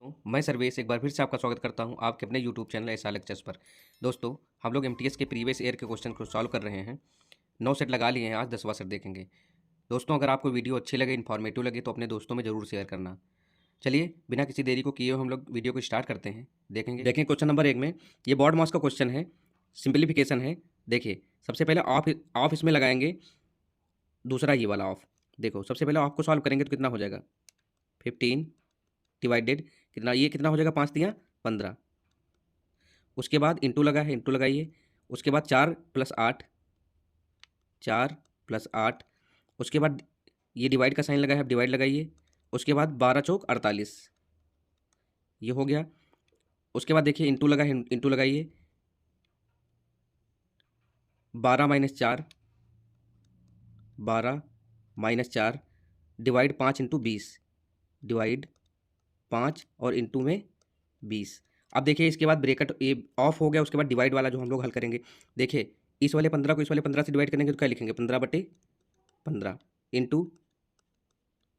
मैं सर्वेश एक बार फिर से आपका स्वागत करता हूं आपके अपने यूट्यूब चैनल ऐसा लेक्चर्स पर। दोस्तों, हम लोग एमटीएस के प्रीवियस ईयर के क्वेश्चन को सॉल्व कर रहे हैं। 9 सेट लगा लिए हैं, आज 10वां सेट देखेंगे। दोस्तों, अगर आपको वीडियो अच्छी लगे, इन्फॉर्मेटिव लगे तो अपने दोस्तों में ज़रूर शेयर करना। चलिए बिना किसी देरी को किए हुए हम लोग वीडियो को स्टार्ट करते हैं। देखें क्वेश्चन नंबर 1 में ये बोर्ड मास का क्वेश्चन है, सिंप्लीफिकेशन है। देखिए सबसे पहले ऑफ ऑफ इसमें लगाएंगे, दूसरा ये वाला ऑफ। देखो सबसे पहले ऑफ को सॉल्व करेंगे तो कितना हो जाएगा 15 डिवाइडेड कितना, ये कितना हो जाएगा 5 दिया 15। उसके बाद इंटू लगा है, इंटू लगाइए। उसके बाद 4 + 8, 4 + 8। उसके बाद ये डिवाइड का साइन लगा है, अब डिवाइड लगाइए। उसके बाद 12 चौक 48, ये हो गया। उसके बाद देखिए इंटू लगा है, इंटू लगाइए। 12 - 4, 12 - 4 डिवाइड 5 × 20, डिवाइड 5 और इंटू में 20। अब देखिए इसके बाद ब्रैकेट ये ऑफ हो गया। उसके बाद डिवाइड वाला जो हम लोग हल करेंगे, देखिए इस वाले 15 को इस वाले 15 से डिवाइड करेंगे तो क्या लिखेंगे 15/15 इंटू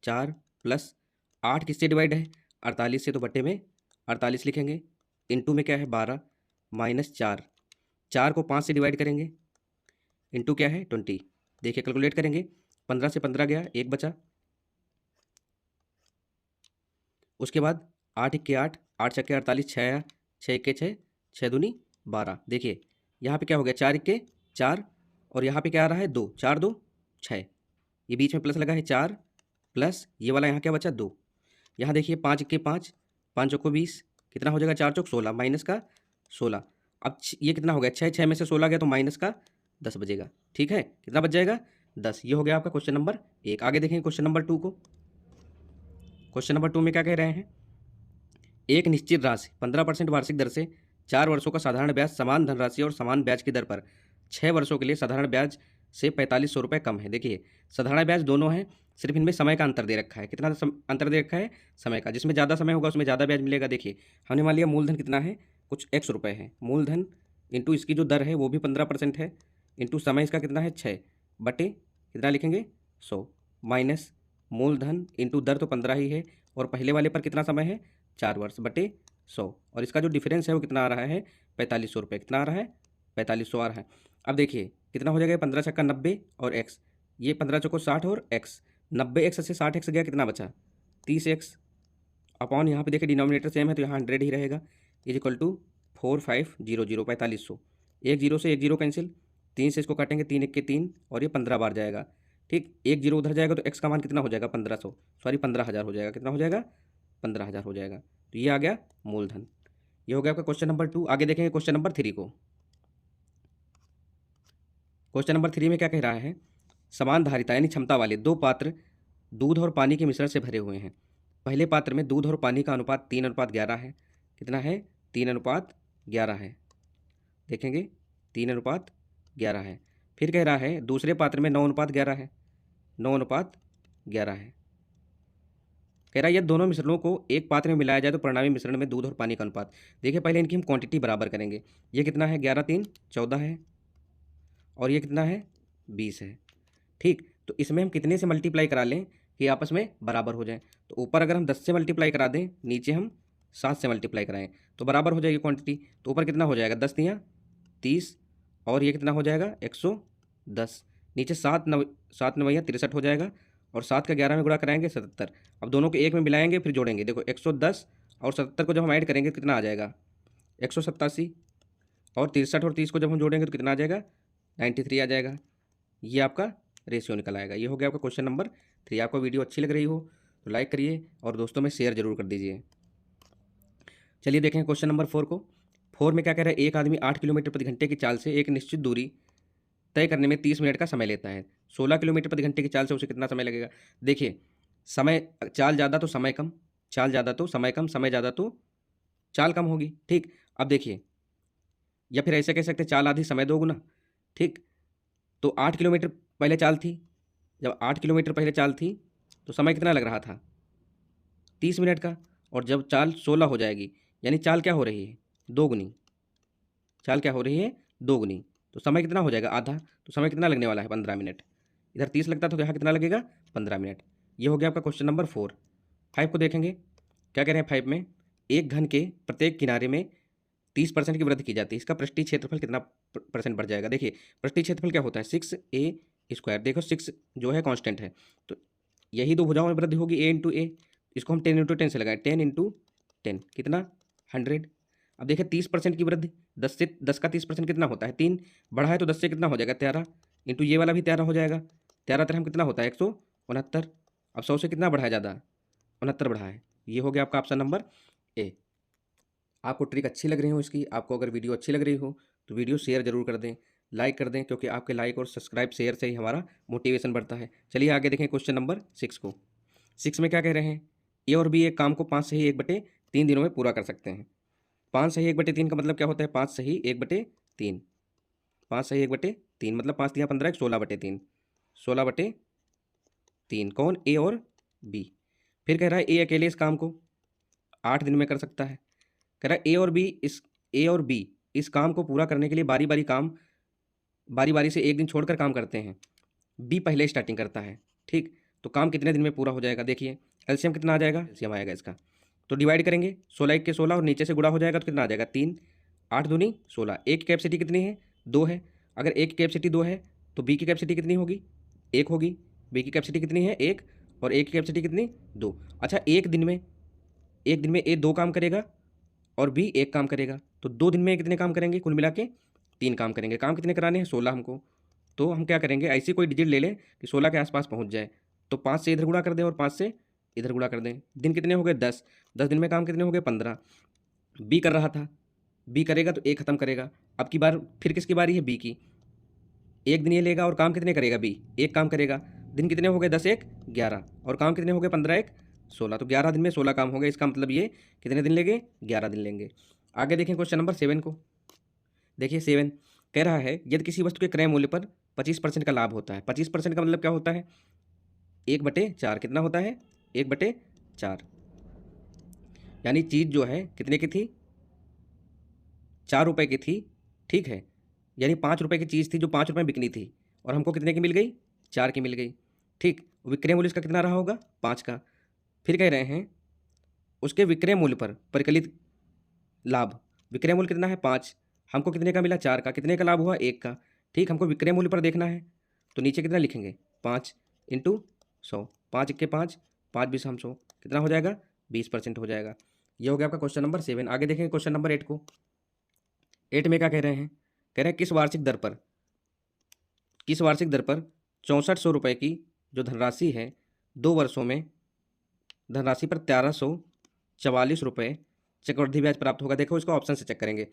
4 + 8 किससे डिवाइड है 48 से, तो बट्टे में 48 लिखेंगे। इंटू में क्या है 12 - 4, 4 को 5 से डिवाइड करेंगे, इंटू क्या है 20। देखिए कैलकुलेट करेंगे, 15 से 15 गया, 1 बचा। उसके बाद 8 × 1 = 8, 8 × 6 = 48, 6 आया, 6 × 1 = 6, 6 दूनी 12। देखिए यहाँ पे क्या हो गया 4 × 1 = 4 और यहाँ पे क्या आ रहा है 2, 4 2 6, ये बीच में प्लस लगा है 4 प्लस ये वाला यहाँ क्या बचा 2। यहाँ देखिए 5 × 1 = 5, 5 चौको 20, कितना हो जाएगा 4 चौक 16, माइनस का 16। अब ये कितना हो गया 6, 6 में से 16 गया तो माइनस का 10 बचेगा। ठीक है, कितना बच जाएगा 10। ये हो गया आपका क्वेश्चन नंबर 1। आगे देखेंगे क्वेश्चन नंबर 2 को। क्वेश्चन नंबर 2 में क्या कह रहे हैं, एक निश्चित राशि 15% वार्षिक दर से 4 वर्षों का साधारण ब्याज समान धनराशि और समान ब्याज की दर पर 6 वर्षों के लिए साधारण ब्याज से 4500 रुपये कम है। देखिए साधारण ब्याज दोनों हैं, सिर्फ इनमें समय का अंतर दे रखा है। कितना अंतर दे रखा है समय का, जिसमें ज़्यादा समय होगा उसमें ज़्यादा ब्याज मिलेगा। देखिए हमने मान लिया मूलधन कितना है कुछ x रुपये है, मूलधन इंटू इसकी जो दर है वो भी 15% है, इंटू समय इसका कितना है 6 बटे कितना लिखेंगे 100, माइनस मूलधन इंटू दर तो 15 ही है और पहले वाले पर कितना समय है 4 वर्ष बटे 100, और इसका जो डिफरेंस है वो कितना आ रहा है 4500 रुपये। कितना आ रहा है 4500 आ रहा है। अब देखिए कितना हो जाएगा 15 छक्का 90 और x, ये 15 चौको 60 और x, 90x से 60x गया, कितना बचा 30x अपॉन यहाँ पे देखिए डिनोमिनेटर सेम है तो यहाँ 100 ही रहेगा, इज इक्वल टू 4500 4500। एक जीरो से एक जीरो कैंसिल, 3 से इसको काटेंगे 3 1 के 3 और ये 15 बार जाएगा। ठीक, एक जीरो उधर जाएगा तो x का मान कितना हो जाएगा 1500, सॉरी 15,000 हो जाएगा। कितना हो जाएगा 15,000 हो जाएगा। तो ये आ गया मूलधन। ये हो गया आपका क्वेश्चन नंबर 2। आगे देखेंगे क्वेश्चन नंबर 3 को। क्वेश्चन नंबर 3 में क्या कह रहा है, समान धारिता यानी क्षमता वाले दो पात्र दूध और पानी के मिश्रण से भरे हुए हैं। पहले पात्र में दूध और पानी का अनुपात 3:11 है। कितना है 3:11 है। देखेंगे 3:11 है। फिर कह रहा है दूसरे पात्र में 9:11 है, 9:11 है। कह रहा है ये दोनों मिश्रणों को एक पात्र में मिलाया जाए तो परिणामी मिश्रण में दूध और पानी का अनुपात। देखिए पहले इनकी हम क्वांटिटी बराबर करेंगे। ये कितना है 11 3 14 है और ये कितना है 20 है। ठीक, तो इसमें हम कितने से मल्टीप्लाई करा लें कि आपस में बराबर हो जाए। तो ऊपर अगर हम 10 से मल्टीप्लाई करा दें, नीचे हम 7 से मल्टीप्लाई कराएं तो बराबर हो जाएगी क्वांटिटी। तो ऊपर कितना हो जाएगा 10 तियाँ 30 और ये कितना हो जाएगा 110, नीचे 7 9 63 हो जाएगा और 7 का 11 में गुणा कराएंगे 77। अब दोनों को एक में मिलाएंगे फिर जोड़ेंगे। देखो 110 और 77 को जब हम ऐड करेंगे तो कितना आ जाएगा 187, और 63 और 30 को जब हम जोड़ेंगे तो कितना आ जाएगा 93 आ जाएगा। ये आपका रेशियो निकल आएगा। ये हो गया आपका क्वेश्चन नंबर 3। आपको वीडियो अच्छी लग रही हो तो लाइक करिए और दोस्तों में शेयर जरूर कर दीजिए। चलिए देखें क्वेश्चन नंबर 4 को। 4 में क्या कह रहा है, एक आदमी 8 किलोमीटर प्रति घंटे की चाल से एक निश्चित दूरी तय करने में 30 मिनट का समय लेता है। 16 किलोमीटर प्रति घंटे की चाल से उसे कितना समय लगेगा। देखिए समय, चाल ज़्यादा तो समय कम, चाल ज़्यादा तो समय कम, समय ज़्यादा तो चाल कम होगी। ठीक, अब देखिए या फिर ऐसे कह सकते चाल आधी समय दोगुना। ठीक, तो 8 किलोमीटर पहले चाल थी, जब 8 किलोमीटर पहले चाल थी तो समय कितना लग रहा था 30 मिनट का, और जब चाल 16 हो जाएगी यानी चाल क्या हो रही है दोगुनी, चाल क्या हो रही है दोगुनी, तो समय कितना हो जाएगा आधा, तो समय कितना लगने वाला है 15 मिनट। इधर 30 लगता तो यहाँ कितना लगेगा 15 मिनट। ये हो गया आपका क्वेश्चन नंबर 4। 5 को देखेंगे क्या कह रहे हैं 5 में, एक घन के प्रत्येक किनारे में 30% की वृद्धि की जाती है, इसका पृष्ठीय क्षेत्रफल कितना परसेंट बढ़ जाएगा। देखिए पृष्ठीय क्षेत्रफल क्या होता है 6a²। देखो 6 जो है कांस्टेंट है, तो यही दो भुजाओं में वृद्धि होगी a इंटू ए। इसको हम 10 × 10 से लगाएं, 10 × 10 कितना 100। अब देखिए 30% की वृद्धि, 10 का 30% कितना होता है 3, बढ़ा है तो 10 से कितना हो जाएगा 13, इंटू ये वाला भी 13 हो जाएगा। 13 13 कितना होता है 169। अब 100 से कितना बढ़ा है ज़्यादा, 69 बढ़ा है। ये हो गया आपका ऑप्शन नंबर ए। आपको ट्रिक अच्छी लग रही हो इसकी, आपको अगर वीडियो अच्छी लग रही हो तो वीडियो शेयर जरूर कर दें, लाइक कर दें, क्योंकि आपके लाइक और सब्सक्राइब शेयर से ही हमारा मोटिवेशन बढ़ता है। चलिए आगे देखें क्वेश्चन नंबर 6 को। 6 में क्या कह रहे हैं, ए और बी एक काम को 5 सही 1/3 दिनों में पूरा कर सकते हैं। 5 सही 1/3 का मतलब क्या होता है 5 सही 1/3। 5 सही 1/3 मतलब 5 × 15 16/3, 16/3 कौन ए और बी। फिर कह रहा है ए अकेले इस काम को 8 दिन में कर सकता है। कह रहा है ए और बी इस काम को पूरा करने के लिए बारी बारी से एक दिन छोड़कर काम करते हैं। बी पहले स्टार्टिंग करता है, ठीक, तो काम कितने दिन में पूरा हो जाएगा। देखिए एलसीएम कितना आ जाएगा, एलसीएम आएगा इसका, तो डिवाइड करेंगे 16 1 के 16 और नीचे से गुणा हो जाएगा तो कितना आ जाएगा 3, 8 दूनी 16। ए की कैपेसिटी कितनी है 2 है, अगर ए की कैपेसिटी 2 है तो बी की कैपेसिटी कितनी होगी 1 होगी। बी की कैपेसिटी कितनी है 1 और ए की कैपेसिटी कितनी 2। अच्छा एक दिन में ए 2 काम करेगा और बी 1 काम करेगा, तो 2 दिन में कितने काम करेंगे, कुल मिला के 3 काम करेंगे। काम कितने कराने हैं 16 हमको, तो हम क्या करेंगे ऐसी कोई डिजिट ले लें कि 16 के आसपास पहुंच जाए, तो 5 से इधर गुणा कर दें और 5 से इधर गुणा कर दें। दिन कितने हो गए 10, 10 दिन में काम कितने हो गए 15। बी कर रहा था, बी करेगा तो 1 खत्म करेगा। अब की बार फिर किसकी बारी है बी की, एक दिन ये लेगा और काम कितने करेगा बी 1 काम करेगा। दिन कितने हो गए 10 1 11 और काम कितने हो गए 15 1 16, तो 11 दिन में 16 काम हो गए। इसका मतलब ये कितने दिन लेंगे 11 दिन लेंगे। आगे देखें क्वेश्चन नंबर 7 को। देखिए 7 कह रहा है यदि किसी वस्तु के क्रय मूल्य पर 25% का लाभ होता है। 25% का मतलब क्या होता है 1/4 कितना होता है 1/4, यानी चीज़ जो है कितने की थी 4 रुपये की थी, ठीक है, यानी 5 रुपये की चीज़ थी जो 5 रुपये में बिकनी थी और हमको कितने की मिल गई 4 की मिल गई, ठीक। विक्रय मूल्य इसका कितना रहा होगा 5 का। फिर कह रहे हैं उसके विक्रय मूल्य पर परिकलित लाभ, विक्रय मूल्य कितना है 5, हमको कितने का मिला 4 का, कितने का लाभ हुआ 1 का, ठीक। हमको विक्रय मूल्य पर देखना है तो नीचे कितना लिखेंगे 5 × 100, 5 × 5 5 20 हम 100 कितना हो जाएगा 20% हो जाएगा। ये हो गया आपका क्वेश्चन नंबर 7। आगे देखेंगे क्वेश्चन नंबर 8 को। 8 में क्या कह रहे हैं, कह रहे हैं किस वार्षिक दर पर 6400 रुपये की जो धनराशि है 2 वर्षों में धनराशि पर 1344 रुपये चक्रवृद्धि ब्याज प्राप्त होगा। देखो इसको ऑप्शन से चेक करेंगे।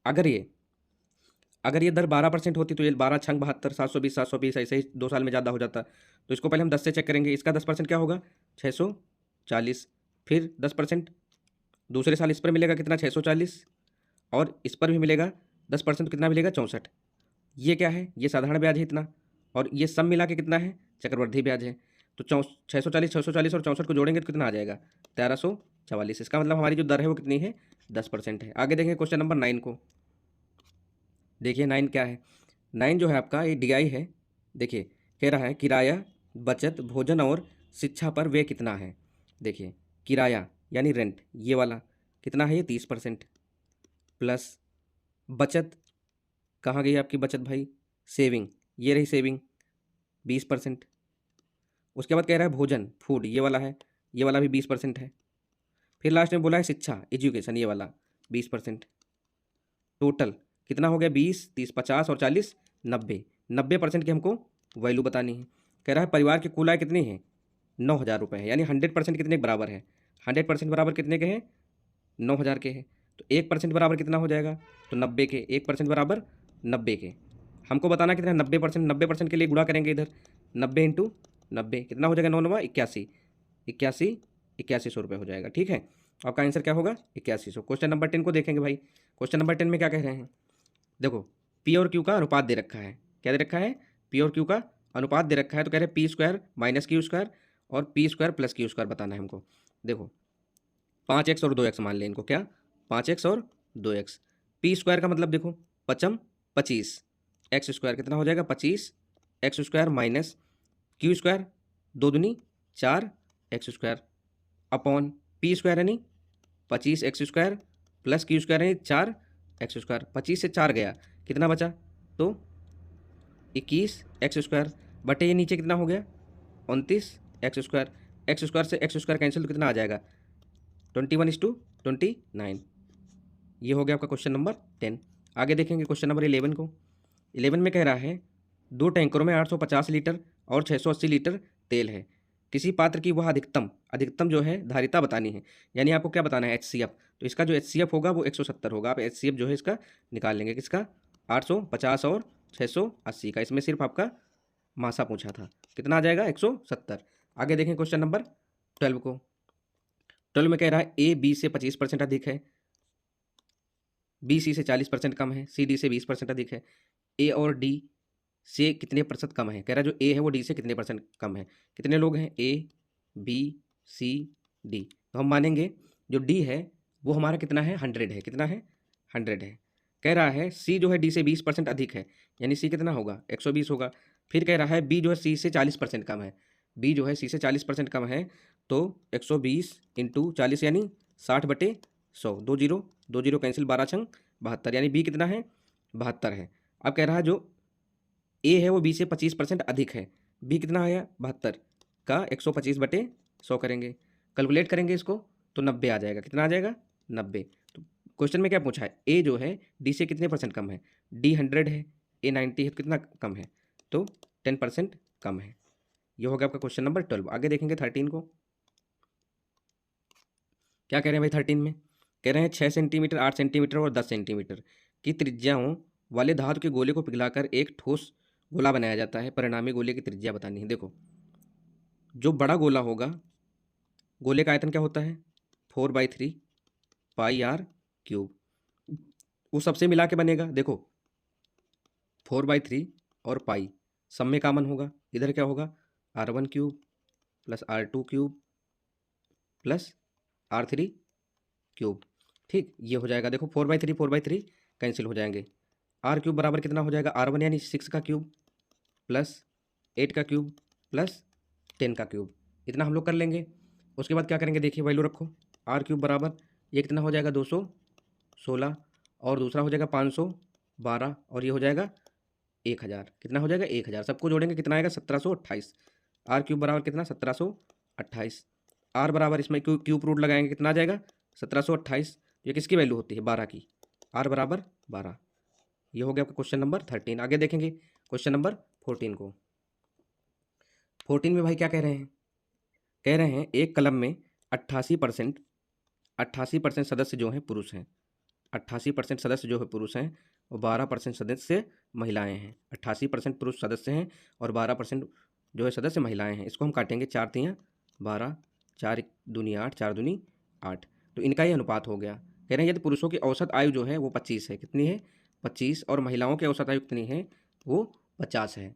अगर ये दर 12% होती तो ये 12 × 72 720 ऐसे ही 2 साल में ज़्यादा हो जाता। तो इसको पहले हम 10 से चेक करेंगे। इसका 10% क्या होगा 640, फिर 10% दूसरे साल इस पर मिलेगा कितना 640 और इस पर भी मिलेगा 10% तो कितना मिलेगा 64। ये क्या है ये साधारण ब्याज है इतना, और ये सब मिला के कितना है चक्रवृद्धि ब्याज है। तो 640 और 64 को जोड़ेंगे तो कितना आ जाएगा 1344। इसका मतलब हमारी जो दर है वो कितनी है 10% है। आगे देखें क्वेश्चन नंबर 9 को। देखिए 9 क्या है, 9 जो है आपका ये DI है। देखिए कह रहा है किराया बचत भोजन और शिक्षा पर व्यय कितना है। देखिए किराया यानी रेंट ये वाला कितना है ये 30%, प्लस बचत कहाँ गई आपकी बचत भाई सेविंग, ये रही सेविंग 20%। उसके बाद कह रहा है भोजन फूड ये वाला है, ये वाला भी 20% है। फिर लास्ट में बोला है शिक्षा एजुकेशन ये वाला 20%। टोटल कितना हो गया 20 30 50 और 40 90, 90% की हमको वैल्यू बतानी है। कह रहा है परिवार की कुल आय कितनी है 9,000 रुपये है, यानी 100% कितने के बराबर है 100% बराबर कितने के हैं 9,000 के हैं। तो 1% बराबर कितना हो जाएगा तो 90 के, 1% बराबर 90 के। हमको बताना कितना 90%, 90% के लिए गुणा करेंगे इधर 90 × 90 कितना हो जाएगा 9 9 81, 8100 रुपये हो जाएगा, ठीक है। आपका आंसर क्या होगा 8100। क्वेश्चन नंबर 10 को देखेंगे भाई। क्वेश्चन नंबर 10 में क्या कह रहे हैं, देखो पी और क्यू का अनुपात दे रखा है। क्या दे रखा है पी और क्यू का अनुपात दे रखा है। तो कह रहे हैं p² - q² और p² + q² बताना है हमको। देखो 5x और 2x मान लें इनको, क्या 5x और 2x। p² का मतलब देखो 5 25, x² कितना हो जाएगा 25 x² - q² 2 दूनी 4 x² अपॉन p² यानी 25 x square plus Q square है 4 एक्स स्क्वायर, 25 से 4 गया, कितना बचा? तो 21 एक्स स्क्वायर बटे ये नीचे कितना हो गया? 29 एक्स स्क्वायर। एक्स स्क्वायर से एक्स स्क्वायर कैंसिल तो कितना आ जाएगा? 21:29। ये हो गया आपका क्वेश्चन नंबर 10। आगे देखेंगे क्वेश्चन नंबर 11 को। 11 में कह रहा है 2 टैंकरों में 850 लीटर और 680 लीटर तेल है। किसी पात्र की वह अधिकतम जो है धारिता बतानी है, यानी आपको क्या बताना है? HCF। तो इसका जो HCF होगा वो 170 होगा। आप HCF जो है इसका निकाल लेंगे, किसका? 850 और 680 का। इसमें सिर्फ आपका मासा पूछा था, कितना आ जाएगा? 170। आगे देखें क्वेश्चन नंबर 12 को। 12 में कह रहा है A B से 25% अधिक है, B C से 40% कम है, C D से 20% अधिक है, A और D से कितने प्रतिशत कम है? कह रहा है जो A है वो D से कितने परसेंट कम है। कितने लोग हैं? A B C D। तो हम मानेंगे जो D है वो हमारा कितना है? 100 है। कितना है? 100 है। कह रहा है C जो है D से 20% अधिक है, यानी C कितना होगा? 120 होगा। फिर कह रहा है B जो है C से 40% कम है, B जो है C से 40% कम है, तो 120 इंटू 40 यानी 60/100। 2 जीरो कैंसिल, 12 छंग 72, यानी B कितना है? 72 है। अब कह रहा है जो A है वो B से 25% अधिक है, B कितना आया? 72 का 125/100 करेंगे, कैलकुलेट करेंगे इसको तो 90 आ जाएगा। कितना आ जाएगा? 90। तो क्वेश्चन में क्या पूछा है? A जो है D से कितने परसेंट कम है? D 100 है, A 90 है, तो कितना कम है? तो 10% कम है। ये हो गया आपका क्वेश्चन नंबर 12। आगे देखेंगे 13 को। क्या कह रहे हैं भाई 13 में? कह रहे हैं 6 सेंटीमीटर, 8 सेंटीमीटर और 10 सेंटीमीटर की त्रिज्याओं वाले धातु के गोले को पिघलाकर एक ठोस गोला बनाया जाता है। परिणामी गोले की त्रिज्या बतानी है। देखो, जो बड़ा गोला होगा, गोले का आयतन क्या होता है? 4/3 पाई आर क्यूब। वो सबसे मिला के बनेगा। देखो 4/3 और पाई सब में कॉमन होगा, इधर क्या होगा? R1 cube plus R2 cube plus R3 cube. ठीक, ये हो जाएगा। देखो 4/3 कैंसिल हो जाएंगे। R क्यूब बराबर कितना हो जाएगा? R1 यानी 6 का क्यूब प्लस 8 का क्यूब प्लस 10 का क्यूब। इतना हम लोग कर लेंगे। उसके बाद क्या करेंगे? देखिए वैल्यू रखो। R क्यूब बराबर ये कितना हो जाएगा? 216, और दूसरा हो जाएगा 512, और ये हो जाएगा 1000। कितना हो जाएगा? 1000। सबको जोड़ेंगे कितना आएगा? 1728। R क्यूब बराबर कितना? 1728। R बराबर इसमें क्यूब रूट लगाएंगे, कितना आ जाएगा? 1728। ये किसकी वैल्यू होती है? 12 की। R बराबर 12। ये हो गया आपका क्वेश्चन नंबर 13। आगे देखेंगे क्वेश्चन नंबर 14 को। 14 में भाई क्या कह रहे हैं? कह रहे हैं एक क्लब में 88% सदस्य जो हैं पुरुष हैं। 88% सदस्य जो है पुरुष हैं और 12% सदस्य महिलाएं हैं। 88% पुरुष सदस्य हैं और 12% जो है सदस्य महिलाएं हैं। इसको हम काटेंगे, 4 तियाँ 12, 4 दूनी 8, 4 दूनी 8। तो इनका ये अनुपात हो गया। कह रहे हैं यदि पुरुषों की औसत आयु जो है वो 25 है। कितनी है? 25। और महिलाओं की औसत आयु कितनी है? वो 50 है।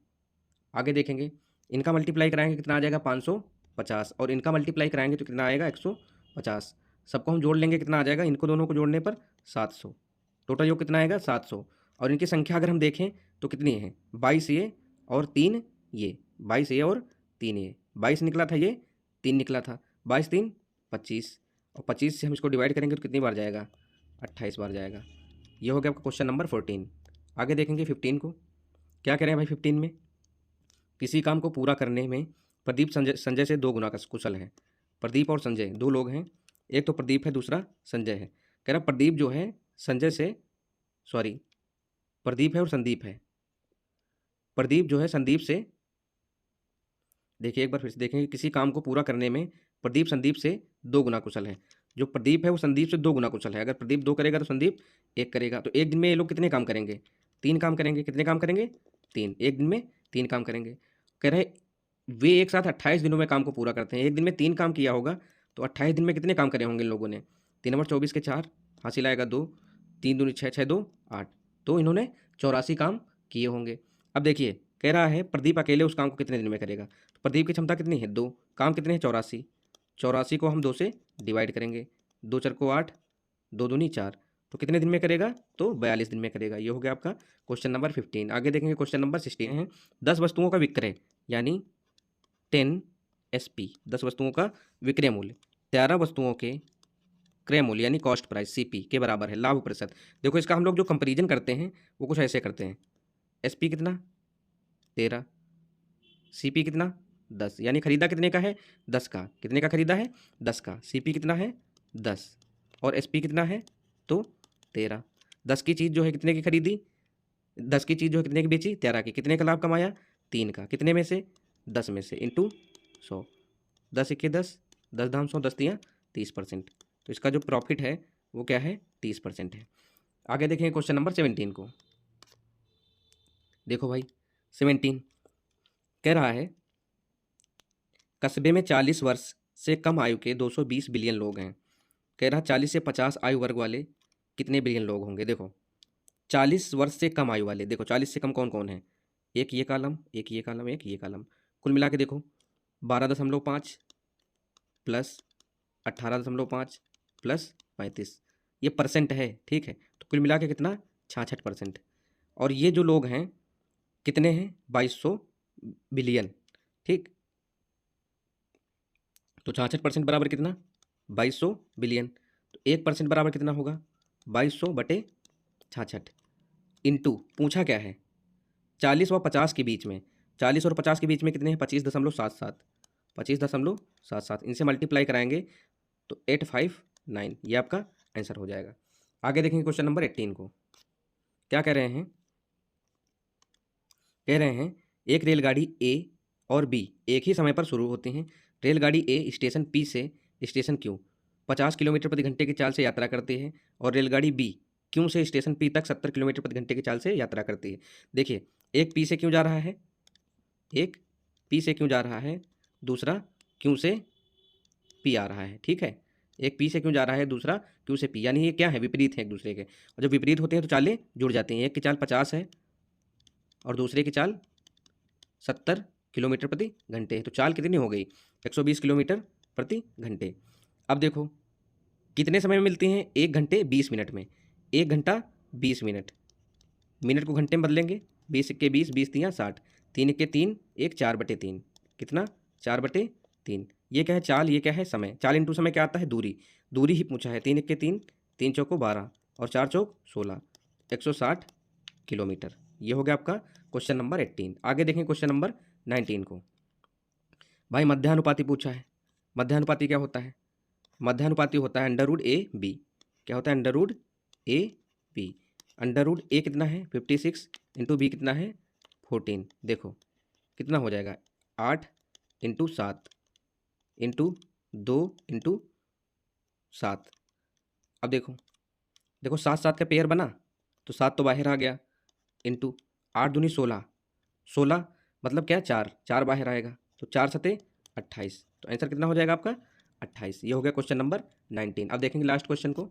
आगे देखेंगे, इनका मल्टीप्लाई कराएंगे कितना आ जाएगा? 550, और इनका मल्टीप्लाई कराएंगे तो कितना आएगा? 150। सबको हम जोड़ लेंगे, कितना आ जाएगा? इनको दोनों को जोड़ने पर 700। टोटल योग कितना आएगा? 700। और इनकी संख्या अगर हम देखें तो कितनी है? 22 ये और 3 ये। 22 ये और 3 ये। 22 निकला था, ये 3 निकला था। 22 3 25, और 25 से हम इसको डिवाइड करेंगे तो कितनी बार जाएगा? 28 बार जाएगा। ये हो गया आपका क्वेश्चन नंबर 14। आगे देखेंगे 15 को। क्या कह रहे हैं भाई 15 में? किसी काम को पूरा करने में प्रदीप संजय से 2 गुना का कुशल है। प्रदीप और संजय 2 लोग हैं, एक तो प्रदीप है, दूसरा संजय है। कह रहा प्रदीप जो है संजय से, सॉरी, प्रदीप है और संदीप है। प्रदीप जो है संदीप से, देखिए एक बार फिर से देखेंगे, किसी काम को पूरा करने में प्रदीप संदीप से 2 गुना कुशल है। जो प्रदीप है वो संदीप से 2 गुना कुशल है। अगर प्रदीप 2 करेगा तो संदीप 1 करेगा। तो एक दिन में ये लोग कितने काम करेंगे? 3 काम करेंगे। कितने काम करेंगे? 3। एक दिन में 3 काम करेंगे। कह रहे वे एक साथ 28 दिनों में काम को पूरा करते हैं। एक दिन में 3 काम किया होगा तो 28 दिन में कितने काम करे होंगे इन लोगों ने? 3 और 24 के 4, हासिल आएगा 2, 3 दूनी 6, 6 2 8। तो इन्होंने 84 काम किए होंगे। अब देखिए कह रहा है प्रदीप अकेले उस काम को कितने दिन में करेगा। तो प्रदीप की क्षमता कितनी है? 2। काम कितने हैं? 84। 84 को हम 2 से डिवाइड करेंगे, 2 4 को 8, 2 दूनी 4। तो कितने दिन में करेगा? तो 42 दिन में करेगा। ये हो गया आपका क्वेश्चन नंबर 15। आगे देखेंगे क्वेश्चन नंबर 16 है 10 वस्तुओं का विक्रय, यानी 10 SP। 10 वस्तुओं का विक्रय मूल्य 13 वस्तुओं के क्रय मूल्य यानी कॉस्ट प्राइस सीपी के बराबर है लाभ प्रतिशत। देखो इसका हम लोग जो कंपेरिजन करते हैं वो कुछ ऐसे करते हैं, एसपी कितना 13, सीपी कितना 10, यानी खरीदा कितने का है 10 का, कितने का खरीदा है 10 का, सीपी कितना है 10 और एसपी कितना है तो 13। 10 की चीज़ जो है कितने की खरीदी, 10 की चीज़ जो है कितने की बेची 13 की, कितने का लाभ कमाया 3 का, कितने में से 10 में से इंटू 100, 10 1 10, 10 दाम 100, 10 दिया 30%। तो इसका जो प्रॉफिट है वो क्या है 30% है। आगे देखें क्वेश्चन नंबर 17 को। देखो भाई 17 कह रहा है कस्बे में 40 वर्ष से कम आयु के 220 बिलियन लोग हैं। कह रहा 40 से 50 आयु वर्ग वाले कितने बिलियन लोग होंगे। देखो 40 वर्ष से कम आयु वाले, देखो 40 से कम कौन कौन है, एक ये कॉलम, एक ये कॉलम, एक ये कॉलम, कुल मिला के देखो 12.5 प्लस 18.5 प्लस 35, ये परसेंट है, ठीक है। तो कुल मिला के कितना 66%। और ये जो लोग हैं कितने हैं 2200 बिलियन, ठीक। तो 66% बराबर कितना 2200 बिलियन। तो 1% बराबर कितना होगा 2200 बटे 66 इंटू पूछा क्या है 40 व 50 के बीच में, 40 और 50 के बीच में कितने हैं 25.77, 25.77, इनसे मल्टीप्लाई कराएंगे तो 859, ये आपका आंसर हो जाएगा। आगे देखेंगे क्वेश्चन नंबर 18 को। क्या कह रहे हैं, कह रहे हैं एक रेलगाड़ी ए और बी एक ही समय पर शुरू होती हैं। रेलगाड़ी ए स्टेशन पी से स्टेशन क्यू 50 किलोमीटर प्रति घंटे की चाल से यात्रा करती है और रेलगाड़ी बी क्यू से स्टेशन पी तक 70 किलोमीटर प्रति घंटे की चाल से यात्रा करती है। देखिए एक पी से क्यों जा रहा है, एक पी से क्यों जा रहा है, दूसरा क्यू से पी आ रहा है, ठीक है। एक पी से क्यों जा रहा है, दूसरा क्यू से पी, यानी ये क्या है विपरीत है एक दूसरे के। और जब विपरीत होते हैं तो चालें जुड़ जाती हैं। एक की चाल 50 है और दूसरे की चाल 70 किलोमीटर प्रति घंटे है, तो चाल कितनी हो गई 120 किलोमीटर प्रति घंटे। अब देखो कितने समय में मिलती हैं, 1 घंटे 20 मिनट में, 1 घंटा 20 मिनट, मिनट को घंटे में बदलेंगे, 20 के 20, 20 तियाँ 60, 3 के 3, 1 4/3, कितना 4/3। ये क्या है चाल, ये क्या है समय, चाल इंटू समय क्या आता है दूरी, दूरी ही पूछा है। 3 के 3, 3 चौको 12 और 4 चौक 16, 160 किलोमीटर। ये हो गया आपका क्वेश्चन नंबर 18। आगे देखें क्वेश्चन नंबर 19 को। भाई मध्यानुपाती पूछा है। मध्यानुपाती क्या होता है, मध्यानुपाती होता है अंडर रूट ए बी। क्या होता है under root A B. Under root A कितना है 56 इंटू बी कितना है 14। देखो कितना हो जाएगा 8 इंटू 7 इंटू 2 इंटू 7। अब देखो देखो 7 7 का पेयर बना तो 7 तो बाहर आ गया, इंटू 8 दूनी 16, 16 मतलब क्या 4, 4 बाहर आएगा तो 4 सते 28। तो आंसर कितना हो जाएगा आपका 28। ये हो गया क्वेश्चन नंबर 19। अब देखेंगे लास्ट क्वेश्चन को,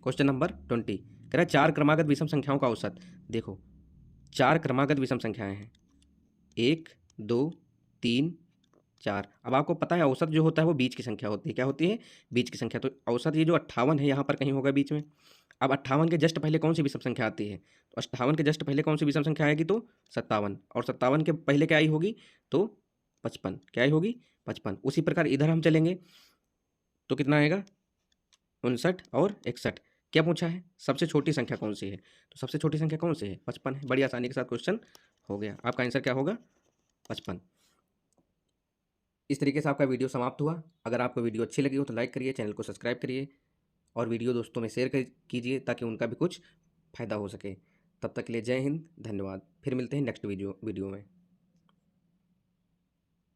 क्वेश्चन नंबर 20। कह रहा है 4 क्रमागत विषम संख्याओं का औसत। देखो 4 क्रमागत विषम संख्याएं हैं 1 2 3 4। अब आपको पता है औसत जो होता है वो बीच की संख्या होती है, क्या होती है बीच की संख्या। तो औसत ये जो 58 है यहाँ पर कहीं होगा बीच में। अब 58 के जस्ट पहले कौन सी विषम संख्या आती है, तो 58 के जस्ट पहले कौन सी विषम संख्या आएगी तो 57, और 57 के पहले क्या आई होगी तो 55, क्या आई होगी 55। उसी प्रकार इधर हम चलेंगे तो कितना आएगा 59 और 61। क्या पूछा है सबसे छोटी संख्या कौन सी है, तो सबसे छोटी संख्या कौन सी है 55 है। बड़ी आसानी के साथ क्वेश्चन हो गया, आपका आंसर क्या होगा 55। इस तरीके से आपका वीडियो समाप्त हुआ। अगर आपको वीडियो अच्छी लगी हो तो लाइक करिए, चैनल को सब्सक्राइब करिए और वीडियो दोस्तों में शेयर कीजिए ताकि उनका भी कुछ फ़ायदा हो सके। तब तक के लिए जय हिंद, धन्यवाद। फिर मिलते हैं नेक्स्ट वीडियो में।